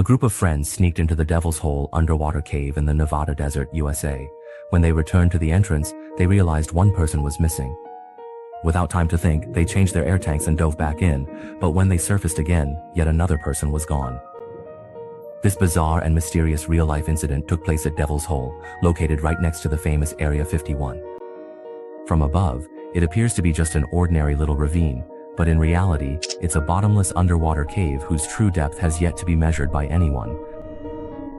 A group of friends sneaked into the Devil's Hole underwater cave in the Nevada desert, USA. When they returned to the entrance, they realized one person was missing. Without time to think, they changed their air tanks and dove back in, but when they surfaced again, yet another person was gone. This bizarre and mysterious real-life incident took place at Devil's Hole, located right next to the famous Area 51. From above, it appears to be just an ordinary little ravine, but in reality, it's a bottomless underwater cave whose true depth has yet to be measured by anyone.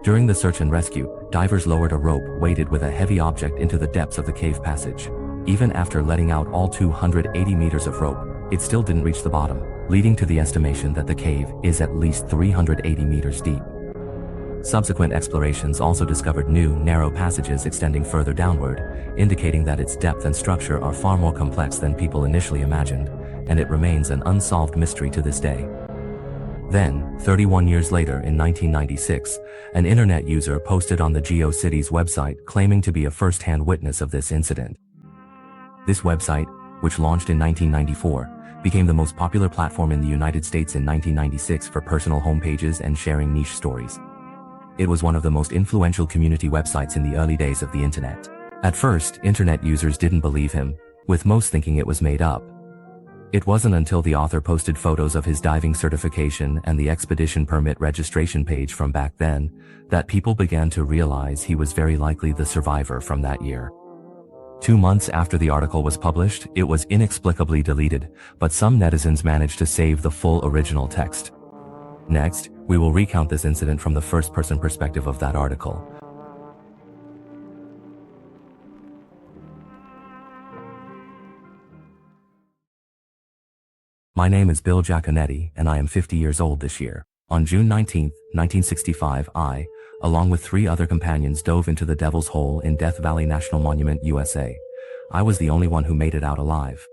During the search and rescue, divers lowered a rope weighted with a heavy object into the depths of the cave passage. Even after letting out all 280 meters of rope, it still didn't reach the bottom, leading to the estimation that the cave is at least 380 meters deep. Subsequent explorations also discovered new, narrow passages extending further downward, indicating that its depth and structure are far more complex than people initially imagined, and it remains an unsolved mystery to this day. Then, 31 years later in 1996, an internet user posted on the GeoCities website claiming to be a first-hand witness of this incident. This website, which launched in 1994, became the most popular platform in the United States in 1996 for personal homepages and sharing niche stories. It was one of the most influential community websites in the early days of the internet. At first, internet users didn't believe him, with most thinking it was made up. It wasn't until the author posted photos of his diving certification and the expedition permit registration page from back then that people began to realize he was very likely the survivor from that year. 2 months after the article was published, it was inexplicably deleted, but some netizens managed to save the full original text. Next, we will recount this incident from the first-person perspective of that article. My name is Bill Giaconetti, and I am 50 years old this year. On June 19, 1965, I, along with 3 other companions, dove into the Devil's Hole in Death Valley National Monument, USA. I was the only one who made it out alive.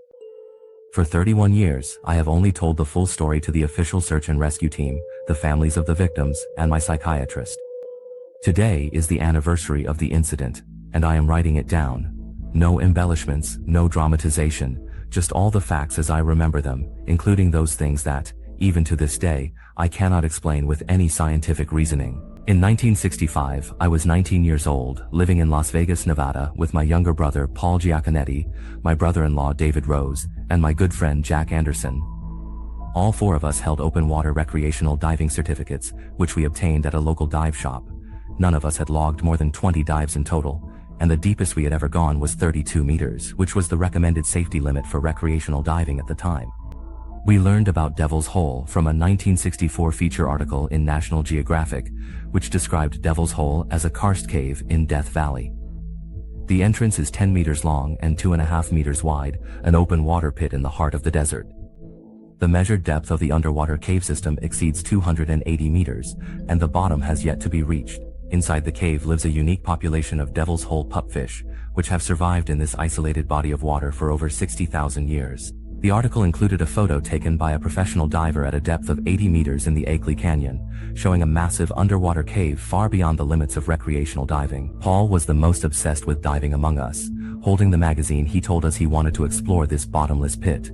For 31 years, I have only told the full story to the official search and rescue team, the families of the victims, and my psychiatrist. Today is the anniversary of the incident, and I am writing it down. No embellishments, no dramatization, just all the facts as I remember them, including those things that, even to this day, I cannot explain with any scientific reasoning. In 1965, I was 19 years old, living in Las Vegas, Nevada, with my younger brother Paul Giaconetti, my brother-in-law David Rose, and my good friend Jack Anderson. All 4 of us held open water recreational diving certificates, which we obtained at a local dive shop. None of us had logged more than 20 dives in total, and the deepest we had ever gone was 32 meters, which was the recommended safety limit for recreational diving at the time. We learned about Devil's Hole from a 1964 feature article in National Geographic, which described Devil's Hole as a karst cave in Death Valley. The entrance is 10 meters long and 2.5 meters wide, an open water pit in the heart of the desert. The measured depth of the underwater cave system exceeds 280 meters, and the bottom has yet to be reached. Inside the cave lives a unique population of Devil's Hole pupfish, which have survived in this isolated body of water for over 60,000 years. The article included a photo taken by a professional diver at a depth of 80 meters in the Akeley Canyon, showing a massive underwater cave far beyond the limits of recreational diving. Paul was the most obsessed with diving among us. Holding the magazine, he told us he wanted to explore this bottomless pit.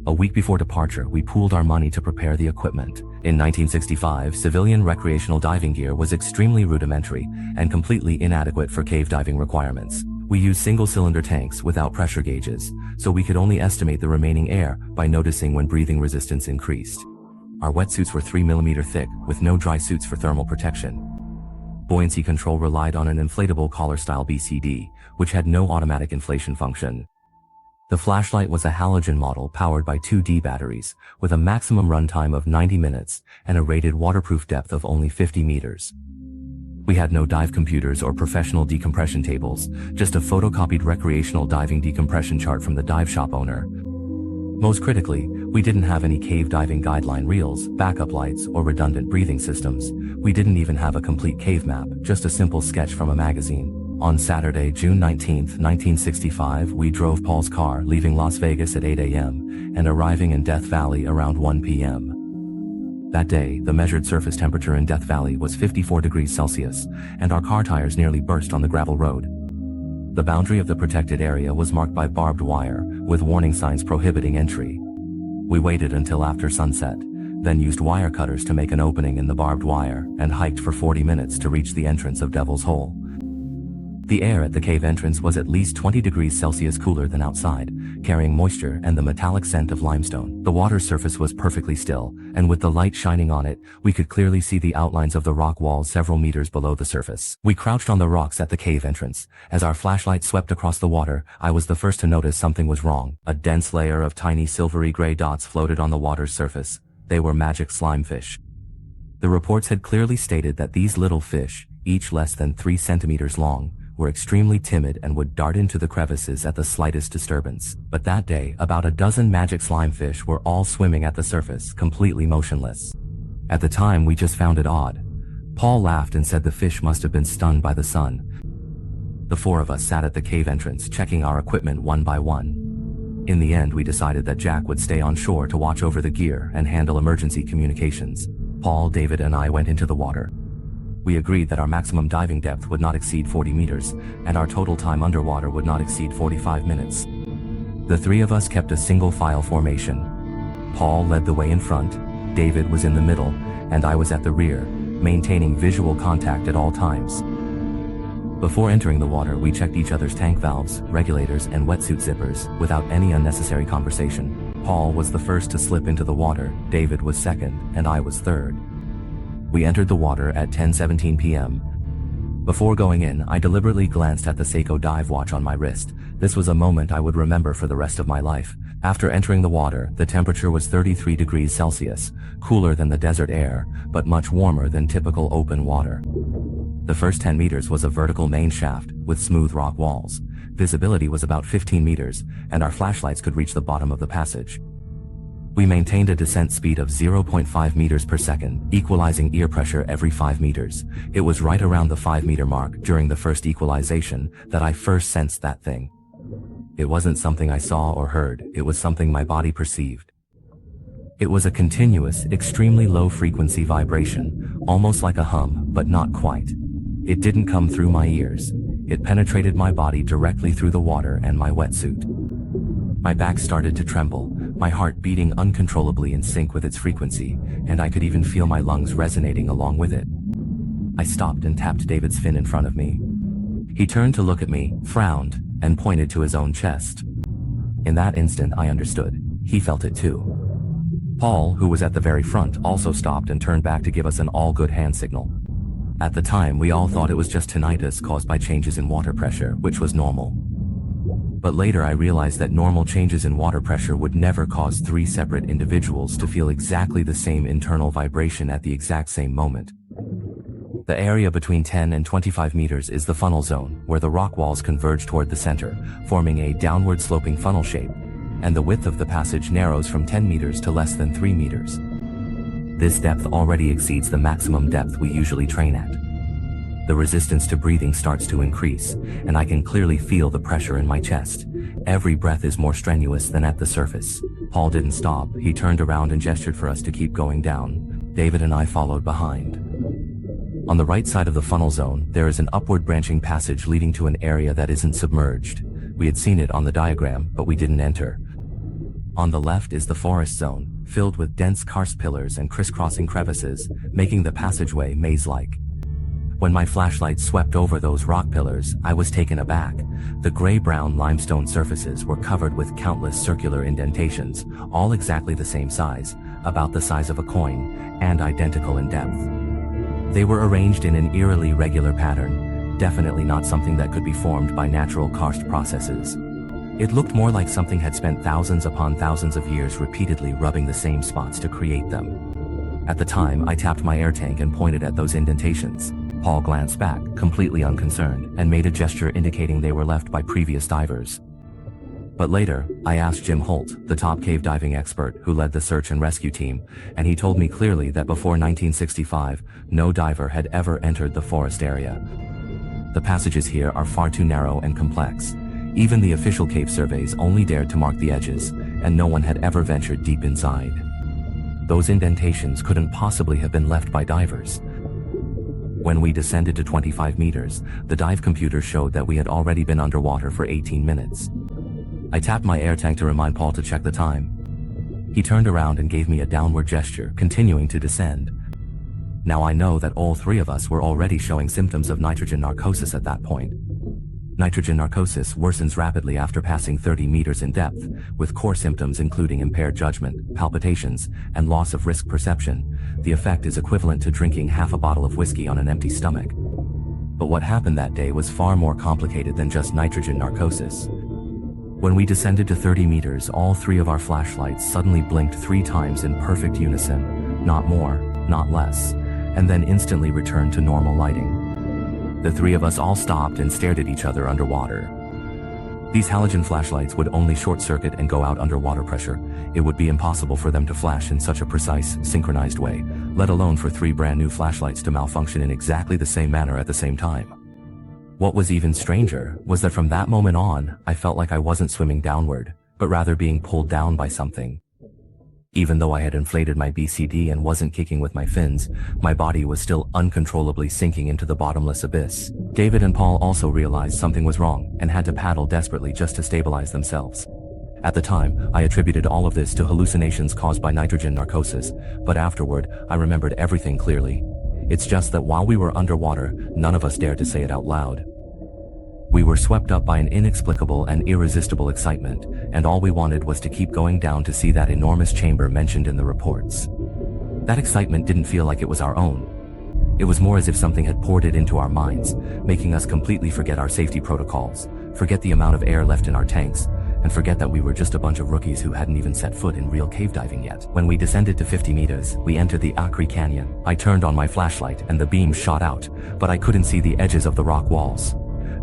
A week before departure, we pooled our money to prepare the equipment. In 1965, civilian recreational diving gear was extremely rudimentary and completely inadequate for cave diving requirements. We used single-cylinder tanks without pressure gauges, so we could only estimate the remaining air by noticing when breathing resistance increased. Our wetsuits were 3 mm thick, with no dry suits for thermal protection. Buoyancy control relied on an inflatable collar-style BCD, which had no automatic inflation function. The flashlight was a halogen model powered by 2D batteries, with a maximum runtime of 90 minutes and a rated waterproof depth of only 50 meters. We had no dive computers or professional decompression tables, just a photocopied recreational diving decompression chart from the dive shop owner. Most critically, we didn't have any cave diving guideline reels, backup lights, or redundant breathing systems. We didn't even have a complete cave map, just a simple sketch from a magazine. On Saturday, June 19, 1965, we drove Paul's car, leaving Las Vegas at 8 a.m. and arriving in Death Valley around 1 p.m. That day, the measured surface temperature in Death Valley was 54 degrees Celsius, and our car tires nearly burst on the gravel road. The boundary of the protected area was marked by barbed wire, with warning signs prohibiting entry. We waited until after sunset, then used wire cutters to make an opening in the barbed wire, and hiked for 40 minutes to reach the entrance of Devil's Hole. The air at the cave entrance was at least 20 degrees Celsius cooler than outside, carrying moisture and the metallic scent of limestone. The water surface was perfectly still, and with the light shining on it, we could clearly see the outlines of the rock walls several meters below the surface. We crouched on the rocks at the cave entrance. As our flashlight swept across the water, I was the first to notice something was wrong. A dense layer of tiny silvery gray dots floated on the water's surface. They were magic slime fish. The reports had clearly stated that these little fish, each less than 3 centimeters long, were extremely timid and would dart into the crevices at the slightest disturbance. But that day, about a dozen magic slime fish were all swimming at the surface, completely motionless. At the time, we just found it odd. Paul laughed and said the fish must have been stunned by the sun. The 4 of us sat at the cave entrance, checking our equipment one by one. In the end, we decided that Jack would stay on shore to watch over the gear and handle emergency communications. Paul, David, and I went into the water. We agreed that our maximum diving depth would not exceed 40 meters, and our total time underwater would not exceed 45 minutes. The 3 of us kept a single file formation. Paul led the way in front, David was in the middle, and I was at the rear, maintaining visual contact at all times. Before entering the water, we checked each other's tank valves, regulators, and wetsuit zippers, without any unnecessary conversation. Paul was the first to slip into the water, David was second, and I was third. We entered the water at 10:17 p.m. Before going in, I deliberately glanced at the Seiko dive watch on my wrist. This was a moment I would remember for the rest of my life. After entering the water, the temperature was 33 degrees Celsius, cooler than the desert air, but much warmer than typical open water. The first 10 meters was a vertical main shaft, with smooth rock walls. Visibility was about 15 meters, and our flashlights could reach the bottom of the passage. We maintained a descent speed of 0.5 meters per second, equalizing ear pressure every 5 meters. It was right around the 5-meter mark during the first equalization that I first sensed that thing. It wasn't something I saw or heard, it was something my body perceived. It was a continuous, extremely low-frequency vibration, almost like a hum, but not quite. It didn't come through my ears. It penetrated my body directly through the water and my wetsuit. My back started to tremble, my heart beating uncontrollably in sync with its frequency, and I could even feel my lungs resonating along with it. I stopped and tapped David's fin in front of me. He turned to look at me, frowned, and pointed to his own chest. In that instant, I understood. He felt it too. Paul, who was at the very front, also stopped and turned back to give us an all-good hand signal. At the time, we all thought it was just tinnitus caused by changes in water pressure, which was normal. But later I realized that normal changes in water pressure would never cause 3 separate individuals to feel exactly the same internal vibration at the exact same moment. The area between 10 and 25 meters is the funnel zone, where the rock walls converge toward the center, forming a downward sloping funnel shape, and the width of the passage narrows from 10 meters to less than 3 meters. This depth already exceeds the maximum depth we usually train at. The resistance to breathing starts to increase, and I can clearly feel the pressure in my chest. Every breath is more strenuous than at the surface. Paul didn't stop. He turned around and gestured for us to keep going down. David and I followed behind. On the right side of the funnel zone, there is an upward branching passage leading to an area that isn't submerged. We had seen it on the diagram, but we didn't enter. On the left is the forest zone, filled with dense karst pillars and crisscrossing crevices, making the passageway maze-like. When my flashlight swept over those rock pillars, I was taken aback. The gray-brown limestone surfaces were covered with countless circular indentations, all exactly the same size, about the size of a coin, and identical in depth. They were arranged in an eerily regular pattern, definitely not something that could be formed by natural karst processes. It looked more like something had spent thousands upon thousands of years repeatedly rubbing the same spots to create them. At the time, I tapped my air tank and pointed at those indentations. Paul glanced back, completely unconcerned, and made a gesture indicating they were left by previous divers. But later, I asked Jim Holt, the top cave diving expert who led the search and rescue team, and he told me clearly that before 1965, no diver had ever entered the forest area. The passages here are far too narrow and complex. Even the official cave surveys only dared to mark the edges, and no one had ever ventured deep inside. Those indentations couldn't possibly have been left by divers. When we descended to 25 meters, the dive computer showed that we had already been underwater for 18 minutes. I tapped my air tank to remind Paul to check the time. He turned around and gave me a downward gesture, continuing to descend. Now I know that all three of us were already showing symptoms of nitrogen narcosis at that point. Nitrogen narcosis worsens rapidly after passing 30 meters in depth, with core symptoms including impaired judgment, palpitations, and loss of risk perception. The effect is equivalent to drinking half a bottle of whiskey on an empty stomach. But what happened that day was far more complicated than just nitrogen narcosis. When we descended to 30 meters, all three of our flashlights suddenly blinked 3 times in perfect unison, not more, not less, and then instantly returned to normal lighting. The three of us all stopped and stared at each other underwater. These halogen flashlights would only short-circuit and go out under water pressure. It would be impossible for them to flash in such a precise, synchronized way, let alone for 3 brand new flashlights to malfunction in exactly the same manner at the same time. What was even stranger was that from that moment on, I felt like I wasn't swimming downward, but rather being pulled down by something. Even though I had inflated my BCD and wasn't kicking with my fins, my body was still uncontrollably sinking into the bottomless abyss. David and Paul also realized something was wrong and had to paddle desperately just to stabilize themselves. At the time, I attributed all of this to hallucinations caused by nitrogen narcosis, but afterward, I remembered everything clearly. It's just that while we were underwater, none of us dared to say it out loud. We were swept up by an inexplicable and irresistible excitement, and all we wanted was to keep going down to see that enormous chamber mentioned in the reports. That excitement didn't feel like it was our own. It was more as if something had poured it into our minds, making us completely forget our safety protocols, forget the amount of air left in our tanks, and forget that we were just a bunch of rookies who hadn't even set foot in real cave diving yet. When we descended to 50 meters, we entered the Acre Canyon. I turned on my flashlight and the beam shot out, but I couldn't see the edges of the rock walls.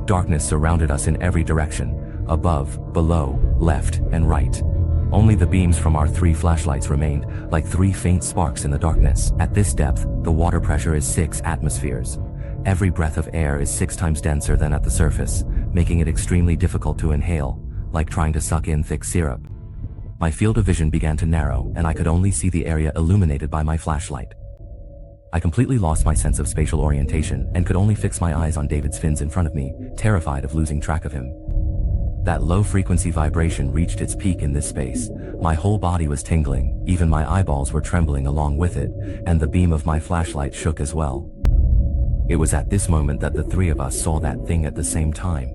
Darkness surrounded us in every direction, above, below, left, and right. Only the beams from our 3 flashlights remained, like 3 faint sparks in the darkness. At this depth, the water pressure is 6 atmospheres. Every breath of air is 6 times denser than at the surface, making it extremely difficult to inhale, like trying to suck in thick syrup. My field of vision began to narrow, and I could only see the area illuminated by my flashlight. I completely lost my sense of spatial orientation and could only fix my eyes on David's fins in front of me, terrified of losing track of him. That low-frequency vibration reached its peak in this space. My whole body was tingling, even my eyeballs were trembling along with it, and the beam of my flashlight shook as well. It was at this moment that the 3 of us saw that thing at the same time.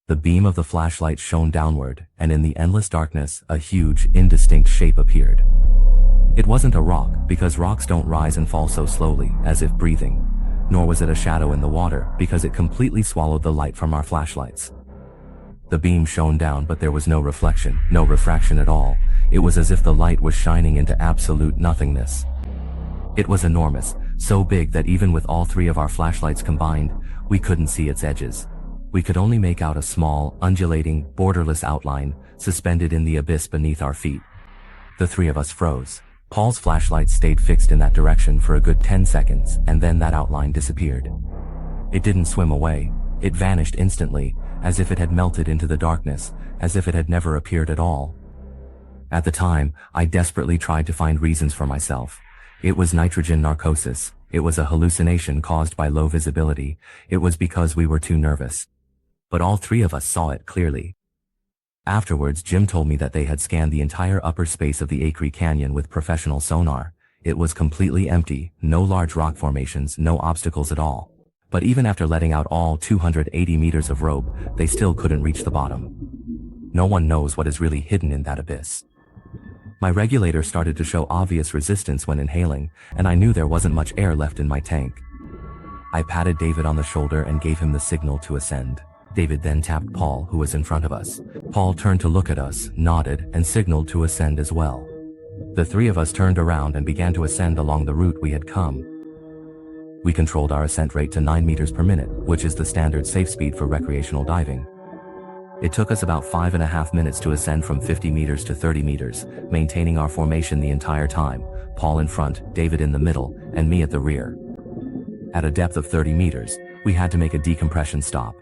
The beam of the flashlight shone downward, and in the endless darkness, a huge, indistinct shape appeared. It wasn't a rock, because rocks don't rise and fall so slowly, as if breathing. Nor was it a shadow in the water, because it completely swallowed the light from our flashlights. The beam shone down, but there was no reflection, no refraction at all. It was as if the light was shining into absolute nothingness. It was enormous, so big that even with all 3 of our flashlights combined, we couldn't see its edges. We could only make out a small, undulating, borderless outline, suspended in the abyss beneath our feet. The 3 of us froze. Paul's flashlight stayed fixed in that direction for a good 10 seconds, and then that outline disappeared. It didn't swim away. It vanished instantly, as if it had melted into the darkness, as if it had never appeared at all. At the time, I desperately tried to find reasons for myself. It was nitrogen narcosis. It was a hallucination caused by low visibility. It was because we were too nervous. But all 3 of us saw it clearly. Afterwards, Jim told me that they had scanned the entire upper space of the Acre Canyon with professional sonar. It was completely empty, no large rock formations, no obstacles at all. But even after letting out all 280 meters of rope, they still couldn't reach the bottom. No one knows what is really hidden in that abyss. My regulator started to show obvious resistance when inhaling, and I knew there wasn't much air left in my tank. I patted David on the shoulder and gave him the signal to ascend. David then tapped Paul, who was in front of us. Paul turned to look at us, nodded, and signaled to ascend as well. The 3 of us turned around and began to ascend along the route we had come. We controlled our ascent rate to 9 meters per minute, which is the standard safe speed for recreational diving. It took us about 5.5 minutes to ascend from 50 meters to 30 meters, maintaining our formation the entire time, Paul in front, David in the middle, and me at the rear. At a depth of 30 meters, we had to make a decompression stop.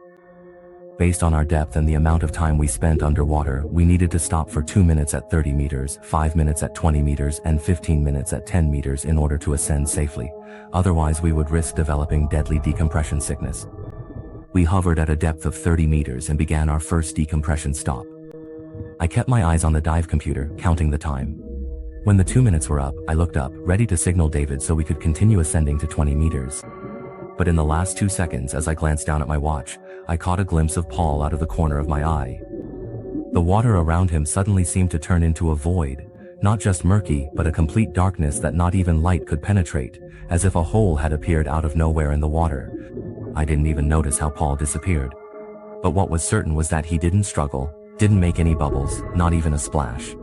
Based on our depth and the amount of time we spent underwater, we needed to stop for 2 minutes at 30 meters, 5 minutes at 20 meters, and 15 minutes at 10 meters in order to ascend safely. Otherwise, we would risk developing deadly decompression sickness. We hovered at a depth of 30 meters and began our first decompression stop. I kept my eyes on the dive computer, counting the time. When the 2 minutes were up, I looked up, ready to signal David so we could continue ascending to 20 meters. But in the last 2 seconds, as I glanced down at my watch, I caught a glimpse of Paul out of the corner of my eye. The water around him suddenly seemed to turn into a void, not just murky, but a complete darkness that not even light could penetrate, as if a hole had appeared out of nowhere in the water. I didn't even notice how Paul disappeared. But what was certain was that he didn't struggle, didn't make any bubbles, not even a splash.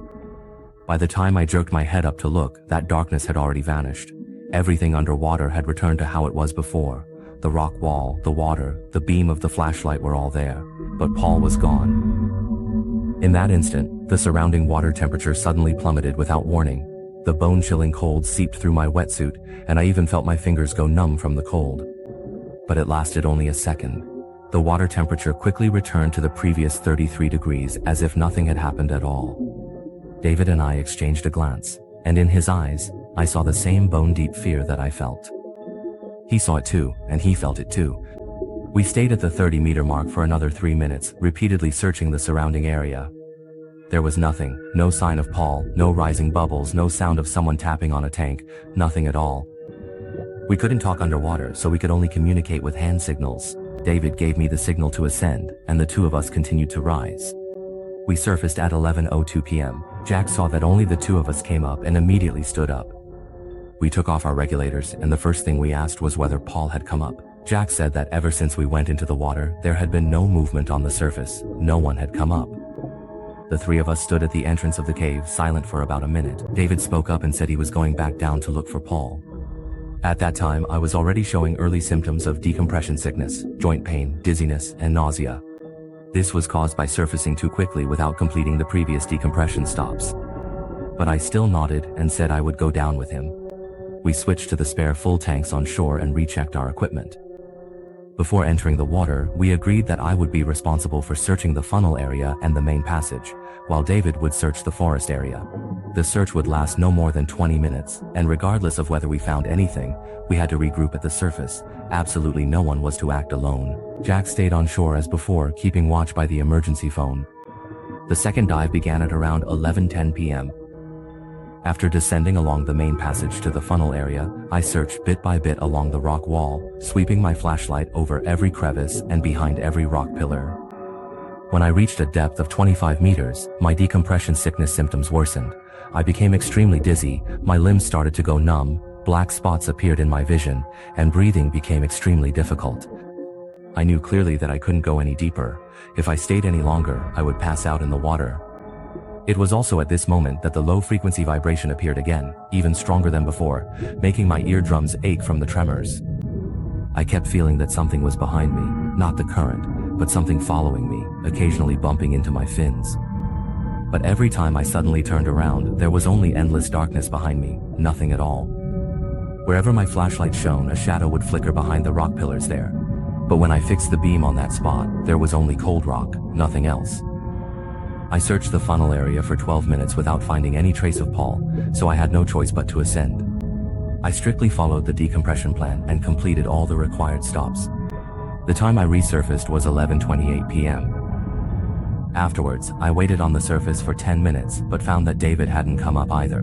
By the time I jerked my head up to look, that darkness had already vanished. Everything underwater had returned to how it was before. The rock wall, the water, the beam of the flashlight were all there, but Paul was gone. In that instant, the surrounding water temperature suddenly plummeted without warning. The bone-chilling cold seeped through my wetsuit, and I even felt my fingers go numb from the cold. But it lasted only a second. The water temperature quickly returned to the previous 33 degrees as if nothing had happened at all. David and I exchanged a glance, and in his eyes, I saw the same bone-deep fear that I felt. He saw it too, and he felt it too. We stayed at the 30-meter mark for another 3 minutes, repeatedly searching the surrounding area. There was nothing, no sign of Paul, no rising bubbles, no sound of someone tapping on a tank, nothing at all. We couldn't talk underwater, so we could only communicate with hand signals. David gave me the signal to ascend, and the two of us continued to rise. We surfaced at 11:02 p.m. Jack saw that only the two of us came up and immediately stood up. We took off our regulators, and the first thing we asked was whether Paul had come up. Jack said that ever since we went into the water, there had been no movement on the surface, no one had come up. The three of us stood at the entrance of the cave, silent for about a minute. David spoke up and said he was going back down to look for Paul. At that time, I was already showing early symptoms of decompression sickness, joint pain, dizziness, and nausea. This was caused by surfacing too quickly without completing the previous decompression stops. But I still nodded and said I would go down with him. We switched to the spare full tanks on shore and rechecked our equipment. Before entering the water, we agreed that I would be responsible for searching the funnel area and the main passage, while David would search the forest area. The search would last no more than 20 minutes, and regardless of whether we found anything, we had to regroup at the surface. Absolutely no one was to act alone. Jack stayed on shore as before, keeping watch by the emergency phone. The second dive began at around 11:10 p.m. After descending along the main passage to the funnel area, I searched bit by bit along the rock wall, sweeping my flashlight over every crevice and behind every rock pillar. When I reached a depth of 25 meters, my decompression sickness symptoms worsened. I became extremely dizzy, my limbs started to go numb, black spots appeared in my vision, and breathing became extremely difficult. I knew clearly that I couldn't go any deeper. If I stayed any longer, I would pass out in the water. It was also at this moment that the low-frequency vibration appeared again, even stronger than before, making my eardrums ache from the tremors. I kept feeling that something was behind me, not the current, but something following me, occasionally bumping into my fins. But every time I suddenly turned around, there was only endless darkness behind me, nothing at all. Wherever my flashlight shone, a shadow would flicker behind the rock pillars there. But when I fixed the beam on that spot, there was only cold rock, nothing else. I searched the funnel area for 12 minutes without finding any trace of Paul, so I had no choice but to ascend. I strictly followed the decompression plan and completed all the required stops. The time I resurfaced was 11:28 p.m. Afterwards, I waited on the surface for 10 minutes but found that David hadn't come up either.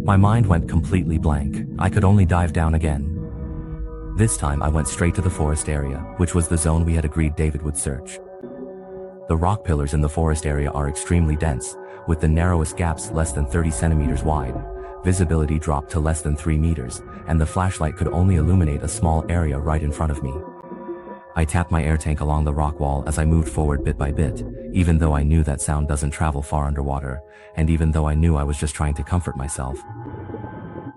My mind went completely blank. I could only dive down again. This time I went straight to the forest area, which was the zone we had agreed David would search. The rock pillars in the forest area are extremely dense, with the narrowest gaps less than 30 centimeters wide. Visibility dropped to less than 3 meters, and the flashlight could only illuminate a small area right in front of me. I tapped my air tank along the rock wall as I moved forward bit by bit, even though I knew that sound doesn't travel far underwater, and even though I knew I was just trying to comfort myself.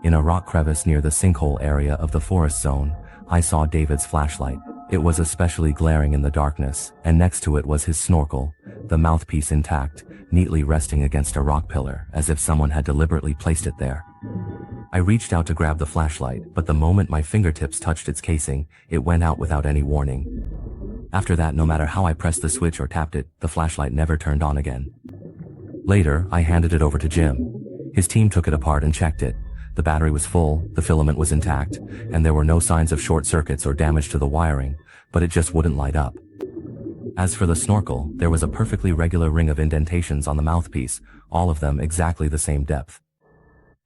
In a rock crevice near the sinkhole area of the forest zone, I saw David's flashlight. It was especially glaring in the darkness, and next to it was his snorkel, the mouthpiece intact, neatly resting against a rock pillar, as if someone had deliberately placed it there. I reached out to grab the flashlight, but the moment my fingertips touched its casing, it went out without any warning. After that, no matter how I pressed the switch or tapped it, the flashlight never turned on again. Later, I handed it over to Jim. His team took it apart and checked it. The battery was full, the filament was intact, and there were no signs of short circuits or damage to the wiring, but it just wouldn't light up. As for the snorkel, there was a perfectly regular ring of indentations on the mouthpiece, all of them exactly the same depth.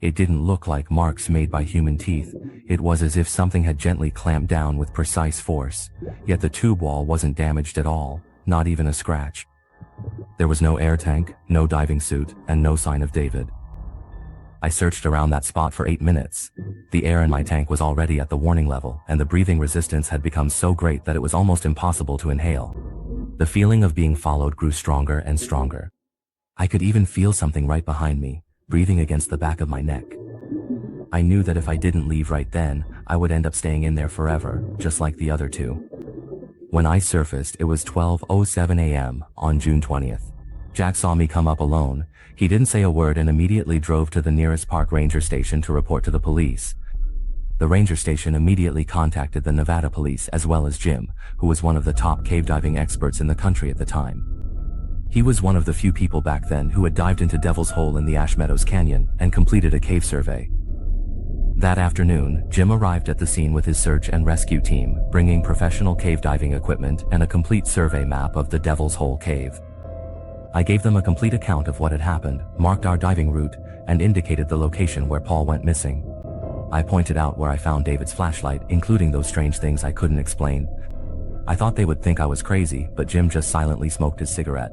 It didn't look like marks made by human teeth, it was as if something had gently clamped down with precise force, yet the tube wall wasn't damaged at all, not even a scratch. There was no air tank, no diving suit, and no sign of David. I searched around that spot for 8 minutes. The air in my tank was already at the warning level, and the breathing resistance had become so great that it was almost impossible to inhale. The feeling of being followed grew stronger and stronger. I could even feel something right behind me, breathing against the back of my neck. I knew that if I didn't leave right then, I would end up staying in there forever, just like the other two. When I surfaced, it was 12:07 a.m. on June 20th. Jack saw me come up alone. He didn't say a word and immediately drove to the nearest park ranger station to report to the police. The ranger station immediately contacted the Nevada police as well as Jim, who was one of the top cave diving experts in the country at the time. He was one of the few people back then who had dived into Devil's Hole in the Ash Meadows Canyon and completed a cave survey. That afternoon, Jim arrived at the scene with his search and rescue team, bringing professional cave diving equipment and a complete survey map of the Devil's Hole cave. I gave them a complete account of what had happened, marked our diving route, and indicated the location where Paul went missing. I pointed out where I found David's flashlight, including those strange things I couldn't explain. I thought they would think I was crazy, but Jim just silently smoked his cigarette.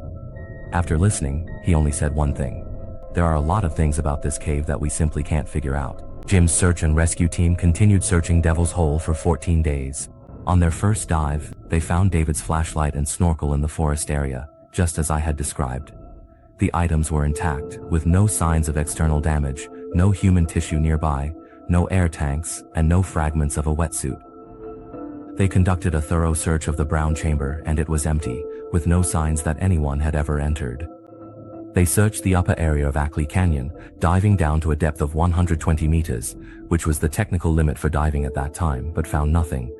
After listening, he only said one thing. There are a lot of things about this cave that we simply can't figure out. Jim's search and rescue team continued searching Devil's Hole for 14 days. On their first dive, they found David's flashlight and snorkel in the forest area, just as I had described. The items were intact, with no signs of external damage, no human tissue nearby, no air tanks, and no fragments of a wetsuit. They conducted a thorough search of the brown chamber and it was empty, with no signs that anyone had ever entered. They searched the upper area of Ackley Canyon, diving down to a depth of 120 meters, which was the technical limit for diving at that time, but found nothing.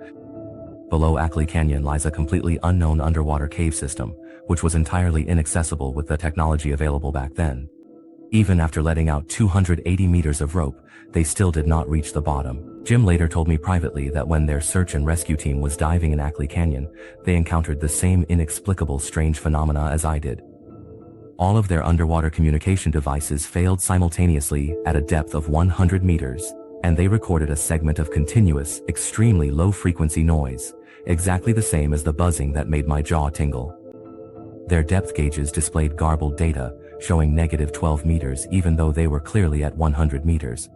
Below Ackley Canyon lies a completely unknown underwater cave system, which was entirely inaccessible with the technology available back then. Even after letting out 280 meters of rope, they still did not reach the bottom. Jim later told me privately that when their search and rescue team was diving in Ackley Canyon, they encountered the same inexplicable strange phenomena as I did. All of their underwater communication devices failed simultaneously at a depth of 100 meters, and they recorded a segment of continuous, extremely low-frequency noise, exactly the same as the buzzing that made my jaw tingle. Their depth gauges displayed garbled data, showing -12 meters even though they were clearly at 100 meters.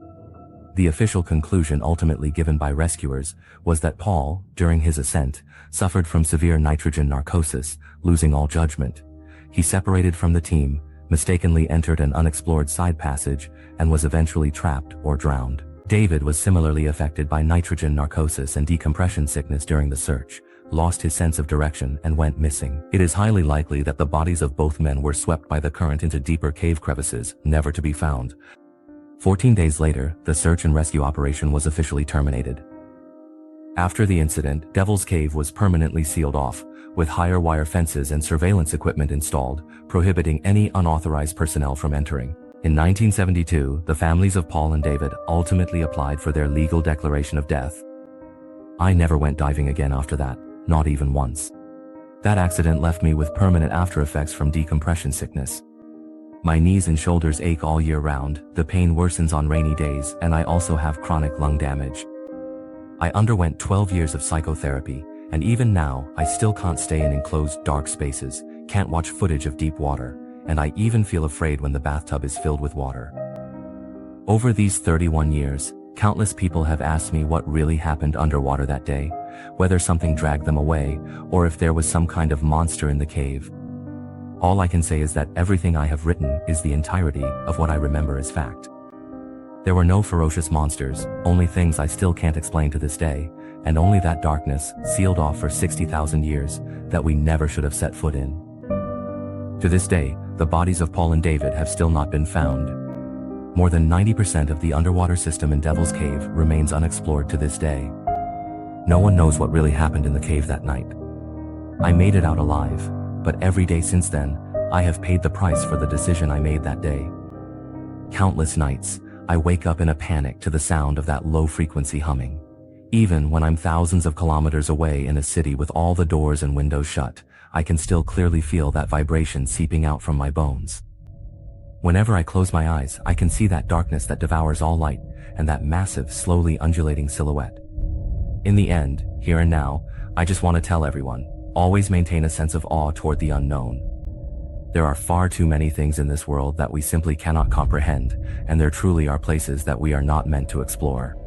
The official conclusion ultimately given by rescuers was that Paul, during his ascent, suffered from severe nitrogen narcosis, losing all judgment. He separated from the team, mistakenly entered an unexplored side passage, and was eventually trapped or drowned. David was similarly affected by nitrogen narcosis and decompression sickness during the search, lost his sense of direction and went missing. It is highly likely that the bodies of both men were swept by the current into deeper cave crevices, never to be found. 14 days later, the search and rescue operation was officially terminated. After the incident, Devil's Cave was permanently sealed off, with higher wire fences and surveillance equipment installed, prohibiting any unauthorized personnel from entering. In 1972, the families of Paul and David ultimately applied for their legal declaration of death. I never went diving again after that, not even once. That accident left me with permanent after effects from decompression sickness. My knees and shoulders ache all year round, the pain worsens on rainy days, and I also have chronic lung damage. I underwent 12 years of psychotherapy, and even now, I still can't stay in enclosed dark spaces, can't watch footage of deep water, and I even feel afraid when the bathtub is filled with water. Over these 31 years, countless people have asked me what really happened underwater that day, whether something dragged them away, or if there was some kind of monster in the cave. All I can say is that everything I have written is the entirety of what I remember as fact. There were no ferocious monsters, only things I still can't explain to this day, and only that darkness, sealed off for 60,000 years, that we never should have set foot in. To this day, the bodies of Paul and David have still not been found. More than 90% of the underwater system in Devil's Cave remains unexplored to this day. No one knows what really happened in the cave that night. I made it out alive, but every day since then, I have paid the price for the decision I made that day. Countless nights, I wake up in a panic to the sound of that low-frequency humming. Even when I'm thousands of kilometers away in a city with all the doors and windows shut, I can still clearly feel that vibration seeping out from my bones. Whenever I close my eyes, I can see that darkness that devours all light, and that massive, slowly undulating silhouette. In the end, here and now, I just want to tell everyone, always maintain a sense of awe toward the unknown. There are far too many things in this world that we simply cannot comprehend, and there truly are places that we are not meant to explore.